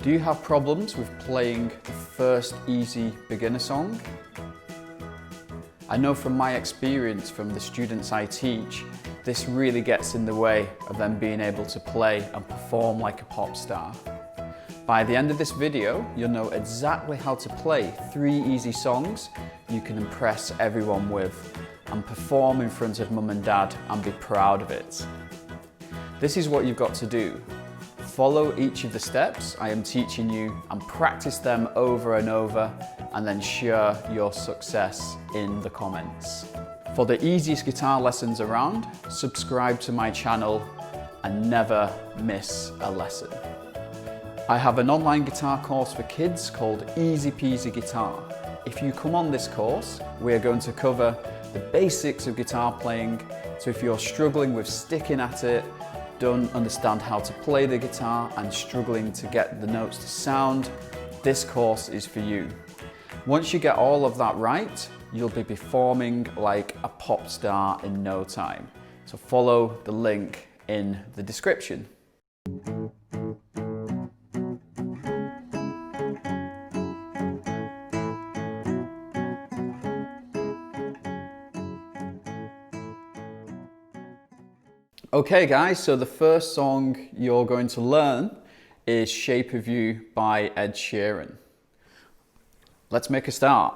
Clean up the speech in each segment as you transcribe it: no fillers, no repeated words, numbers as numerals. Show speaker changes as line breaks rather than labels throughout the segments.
Do you have problems with playing the first easy beginner song? I know from my experience from the students I teach, this really gets in the way of them being able to play and perform like a pop star. By the end of this video, you'll know exactly how to play 3 easy songs you can impress everyone with and perform in front of mum and dad and be proud of it. This is what you've got to do. Follow each of the steps I am teaching you and practice them over and over, and then share your success in the comments. For the easiest guitar lessons around, subscribe to my channel and never miss a lesson. I have an online guitar course for kids called Easy Peasy Guitar. If you come on this course, we are going to cover the basics of guitar playing, so if you're struggling with sticking at it, don't understand how to play the guitar and struggling to get the notes to sound, this course is for you. Once you get all of that right, you'll be performing like a pop star in no time. So follow the link in the description. Okay guys, so the first song you're going to learn is Shape of You by Ed Sheeran. Let's make a start.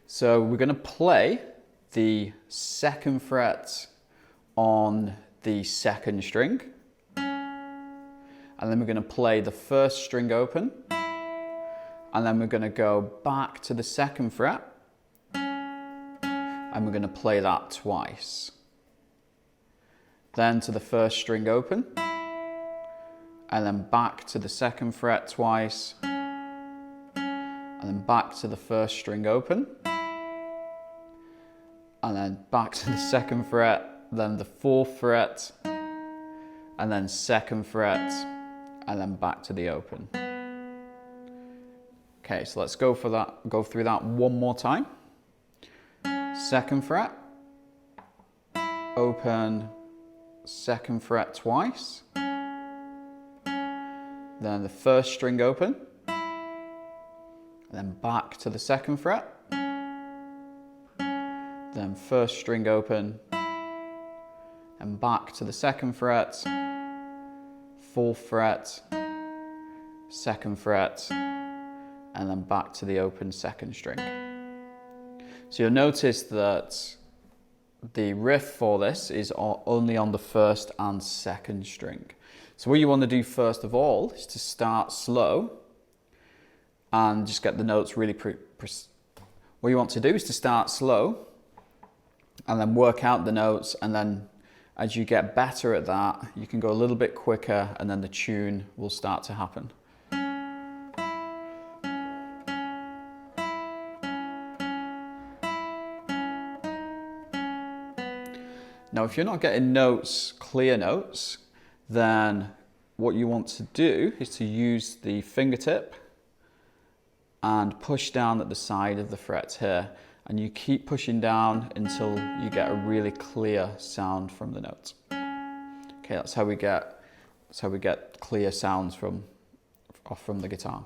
So we're going to play the 2nd fret on the 2nd string, and then we're going to play the 1st string open, and then we're going to go back to the 2nd fret, and we're going to play that twice. Then to the 1st string open, and then back to the 2nd fret twice, and then back to the 1st string open, and then back to the 2nd fret, then the 4th fret, and then 2nd fret, and then back to the open. Okay, so let's go through that one more time. 2nd fret, open, 2nd fret twice, then the 1st string open, then back to the 2nd fret, then 1st string open, and back to the 2nd fret, 4th fret, 2nd fret, and then back to the open 2nd string. So you'll notice that the riff for this is only on the 1st and 2nd string. So what you want to do first of all is to start slow and just get the notes really what you want to do is to start slow and then work out the notes, and then as you get better at that, you can go a little bit quicker and then the tune will start to happen. Now, if you're not getting notes, clear notes, then what you want to do is to use the fingertip and push down at the side of the frets here. And you keep pushing down until you get a really clear sound from the notes. Okay, that's how we get clear sounds from the guitar.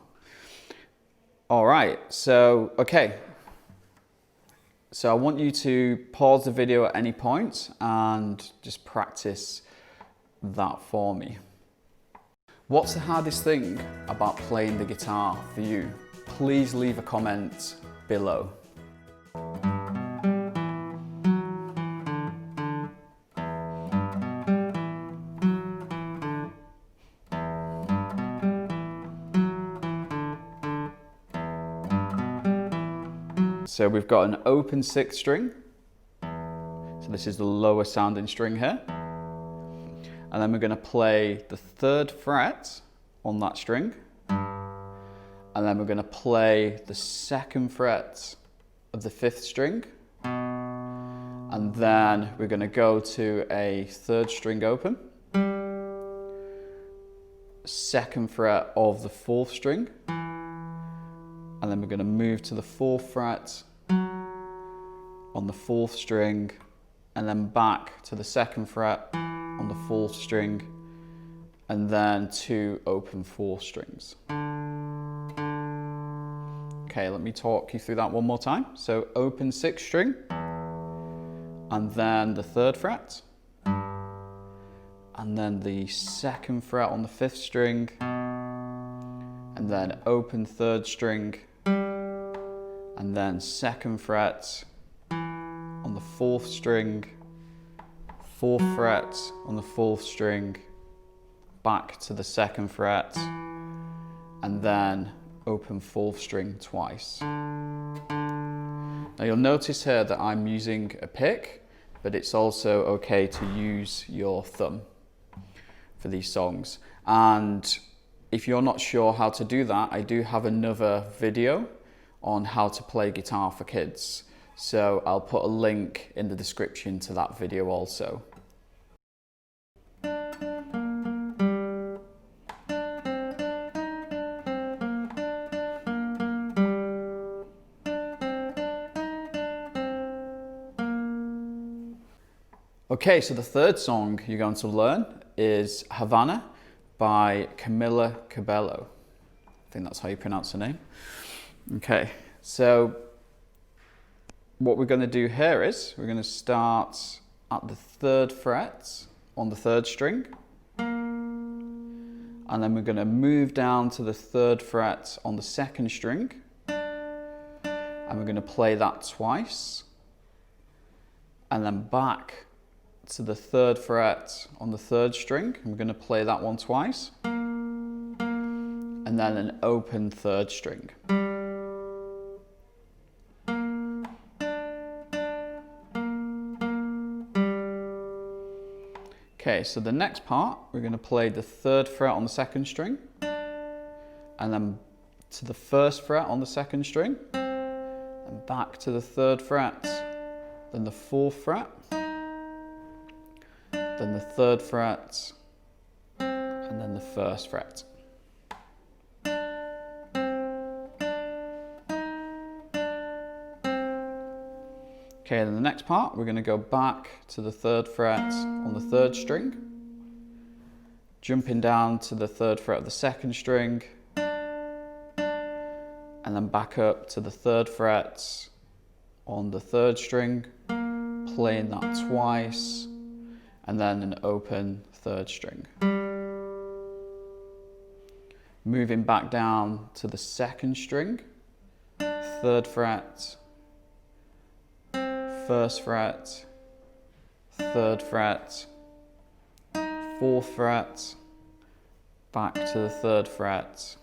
All right, so okay. So I want you to pause the video at any point and just practice that for me. What's the hardest thing about playing the guitar for you? Please leave a comment below. So we've got an open 6th string. So this is the lower sounding string here. And then we're going to play the 3rd fret on that string. And then we're going to play the 2nd fret of the 5th string. And then we're going to go to a 3rd string open, 2nd fret of the 4th string. And then we're going to move to the 4th fret on the 4th string, and then back to the 2nd fret on the 4th string, and then 2 open 4th strings. Okay, let me talk you through that one more time. So open 6th string, and then the 3rd fret, and then the 2nd fret on the 5th string, and then open 3rd string, and then 2nd fret on the 4th string, 4th fret on the 4th string, back to the 2nd fret, and then open 4th string twice. Now you'll notice here that I'm using a pick, but it's also okay to use your thumb for these songs. And if you're not sure how to do that, I do have another video on how to play guitar for kids. So I'll put a link in the description to that video also. Okay, so the 3rd song you're going to learn is Havana by Camila Cobello. I think that's how you pronounce her name. Okay, so what we're going to do here is we're going to start at the 3rd fret on the 3rd string, and then we're going to move down to the 3rd fret on the 2nd string, and we're going to play that twice, and then back to the 3rd fret on the 3rd string, and we're going to play that one twice, and then an open 3rd string. Okay, so the next part, we're going to play the 3rd fret on the 2nd string, and then to the 1st fret on the 2nd string, and back to the 3rd fret, then the 4th fret, then the 3rd fret, and then the 1st fret. Okay, then the next part, we're going to go back to the 3rd fret on the 3rd string, jumping down to the 3rd fret of the 2nd string, and then back up to the 3rd fret on the 3rd string, playing that twice, and then an open 3rd string. Moving back down to the 2nd string, 3rd fret, 1st fret, 3rd fret, 4th fret, back to the 3rd fret,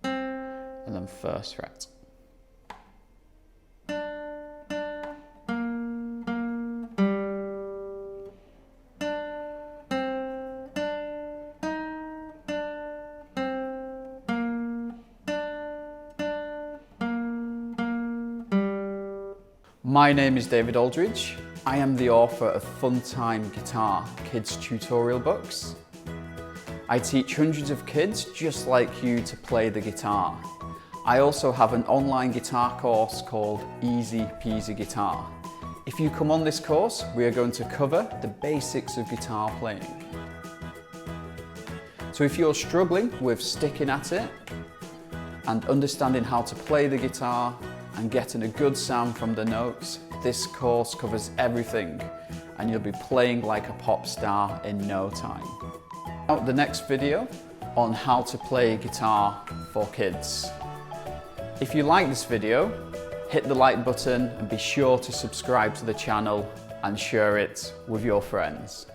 and then 1st fret. My name is David Aldridge. I am the author of Funtime Guitar kids tutorial books. I teach hundreds of kids just like you to play the guitar. I also have an online guitar course called Easy Peasy Guitar. If you come on this course, we are going to cover the basics of guitar playing. So if you're struggling with sticking at it and understanding how to play the guitar and getting a good sound from the notes, this course covers everything and you'll be playing like a pop star in no time. Now, the next video on how to play guitar for kids. If you like this video, hit the like button and be sure to subscribe to the channel and share it with your friends.